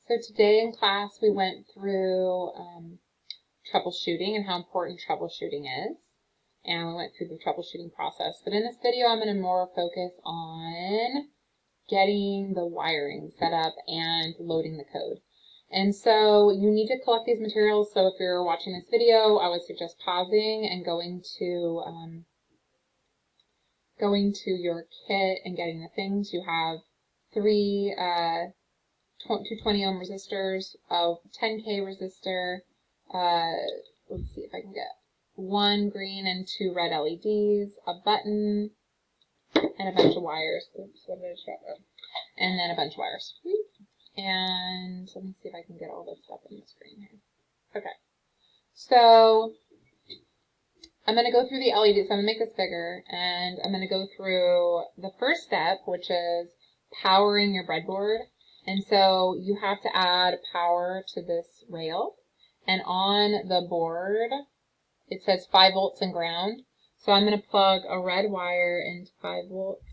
So today in class we went through troubleshooting and how important troubleshooting is. And we went through the troubleshooting process. But in this video I'm going to more focus on getting the wiring set up and loading the code. And so you need to collect these materials. So if you're watching this video, I would suggest pausing and going to your kit and getting the things. You have three 220 ohm resistors, a 10K resistor, let's see if I can get one green and two red LEDs, a button, and a bunch of wires. Oops, what did I drop? And then a bunch of wires. And let me see if I can get all this stuff in the screen here. Okay. So I'm going to go through the LEDs. So I'm going to make this bigger, and I'm going to go through the first step, which is powering your breadboard. And so you have to add power to this rail. And on the board, it says 5 volts and ground. So I'm going to plug a red wire into 5 volts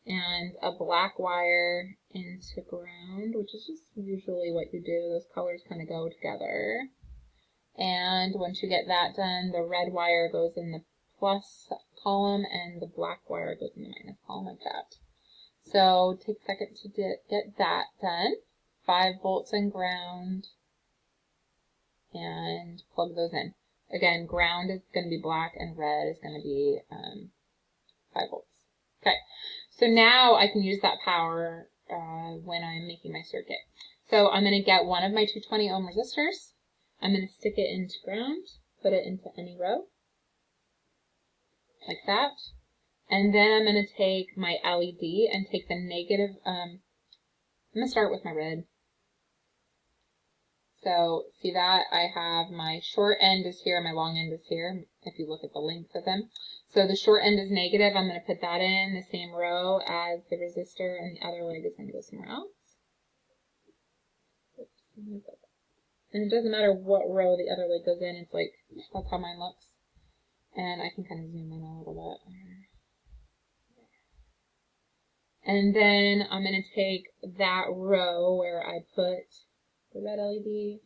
and a black wire into ground, which is just usually what you do. Those colors kind of go together. And once you get that done, the red wire goes in the plus column and the black wire goes in the minus column like that. So take a second to get that done. 5 volts and ground, and plug those in. Again, ground is going to be black and red is going to be 5 volts. Okay, so now I can use that power when I'm making my circuit. So I'm going to get one of my 220 ohm resistors. I'm going to stick it into ground, put it into any row, like that. And then I'm going to take my LED and take the negative, I'm going to start with my red. So see that? I have my short end is here, my long end is here, if you look at the length of them. So the short end is negative. I'm going to put that in the same row as the resistor, and the other leg is going to go somewhere else. And it doesn't matter what row the other leg goes in, it's like, that's how mine looks. And I can kind of zoom in a little bit. And then I'm going to take that row where I put the red LED,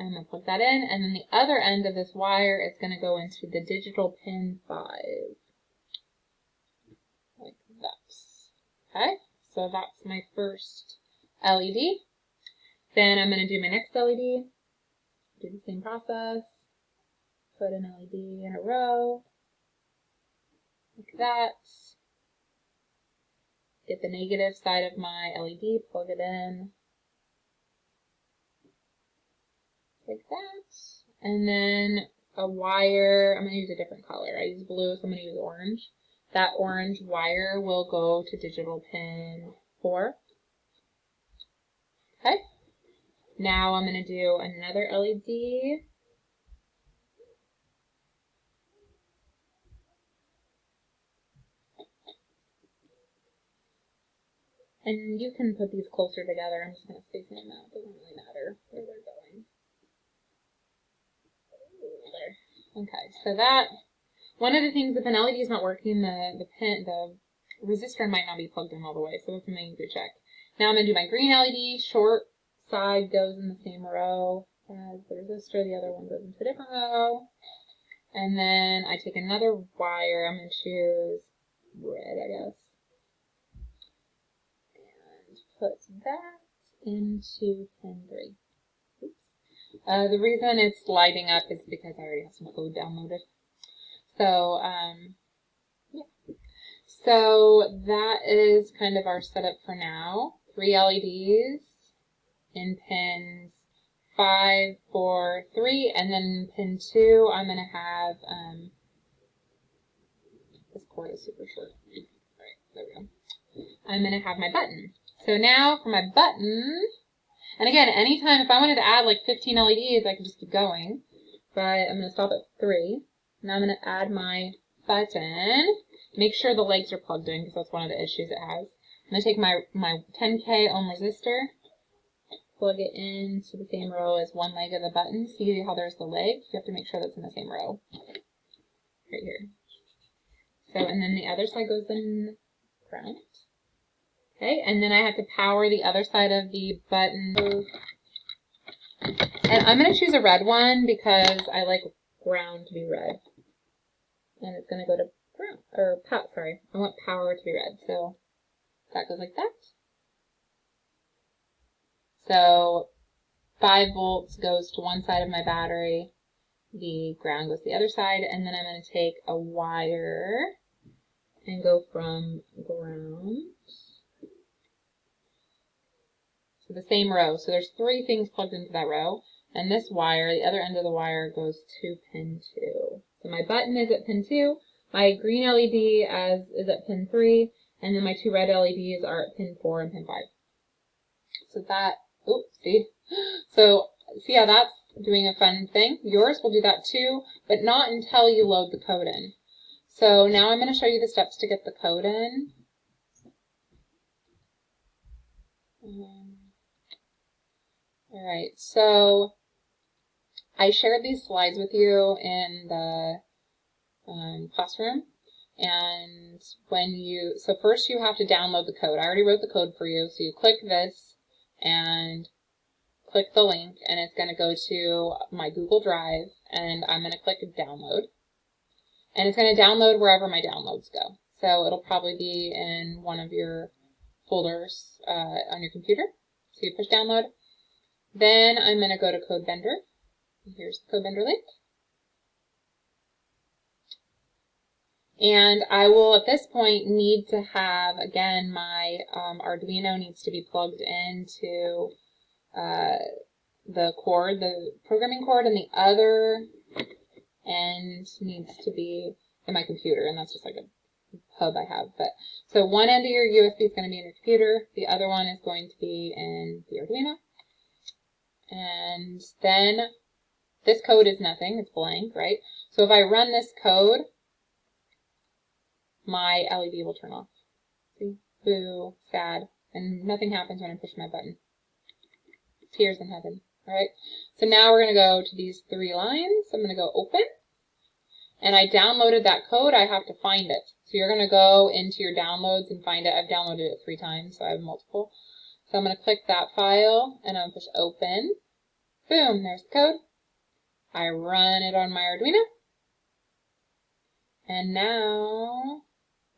I'm going to plug that in, and then the other end of this wire is going to go into the digital pin 5, like that. Okay, so that's my first LED. Then I'm going to do my next LED, do the same process, put an LED in a row, like that. Get the negative side of my LED, plug it in, like that. And then a wire, I'm going to use a different color. I use blue, so I'm going to use orange. That orange wire will go to digital pin 4. Okay. Now I'm going to do another LED. And you can put these closer together. I'm just going to space them out. It doesn't really matter where they're going. There. Okay, so that, one of the things, if an LED is not working, the resistor might not be plugged in all the way, so that's something you could check. Now I'm going to do my green LED. Short side goes in the same row as the resistor. The other one goes into a different row. And then I take another wire. I'm going to choose red, I guess. And put that into pin 3. Oops. The reason it's lighting up is because I already have some code downloaded. So, yeah. So that is kind of our setup for now. 3 LEDs in pins 5, 4, 3, and then pin 2, I'm going to have, this cord is super short. Alright, there we go. I'm going to have my button. So now for my button, and again, anytime, if I wanted to add like 15 LEDs, I could just keep going, but I'm going to stop at 3. Now I'm going to add my button. Make sure the legs are plugged in, because that's one of the issues it has. I'm going to take my 10K ohm resistor, plug it into the same row as one leg of the button. See how there's the leg? You have to make sure that's in the same row. Right here. So, and then the other side goes in ground. Okay, and then I have to power the other side of the button. And I'm going to choose a red one because I like ground to be red. And it's going to go to brown, or sorry, I want power to be red. So that goes like that. So 5 volts goes to one side of my battery. The ground goes to the other side. And then I'm going to take a wire and go from ground to the same row. So there's 3 things plugged into that row. And this wire, the other end of the wire, goes to pin 2. So my button is at pin 2. My green LED is at pin 3. And then my 2 red LEDs are at pin 4 and pin 5. So that, oops, see? So see how that's doing a fun thing? Yours will do that too, but not until you load the code in. So now I'm going to show you the steps to get the code in. Alright, so I shared these slides with you in the classroom. And so first you have to download the code. I already wrote the code for you. So you click this and click the link, and it's going to go to my Google Drive, and I'm going to click download. And it's going to download wherever my downloads go. So it'll probably be in one of your folders on your computer. So you push download. Then I'm going to go to CodeBender. Here's the CodeBender link. And I will, at this point, need to have, again, my Arduino needs to be plugged into the cord, the programming cord, and the other end needs to be in my computer, and that's just like a hub I have. But so one end of your USB is going to be in your computer, the other one is going to be in the Arduino. And then this code is nothing, it's blank, right? So if I run this code, my LED will turn off. See? Boo, sad. And nothing happens when I push my button. Tears in heaven. Alright, so now we're going to go to these 3 lines. I'm going to go open. And I downloaded that code, I have to find it. So you're going to go into your downloads and find it. I've downloaded it 3 times, so I have multiple. So I'm going to click that file, and I'm going to push open. Boom, there's the code. I run it on my Arduino. And now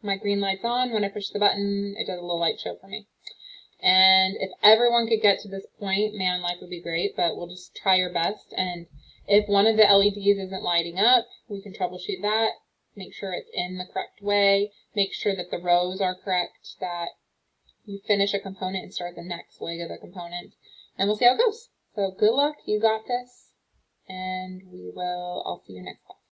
my green light's on. When I push the button, it does a little light show for me. And if everyone could get to this point, man, life would be great, but we'll just try your best. And if one of the LEDs isn't lighting up, we can troubleshoot that. Make sure it's in the correct way. Make sure that the rows are correct, that you finish a component and start the next leg of the component. And we'll see how it goes. So good luck, you got this. And I'll see you next class.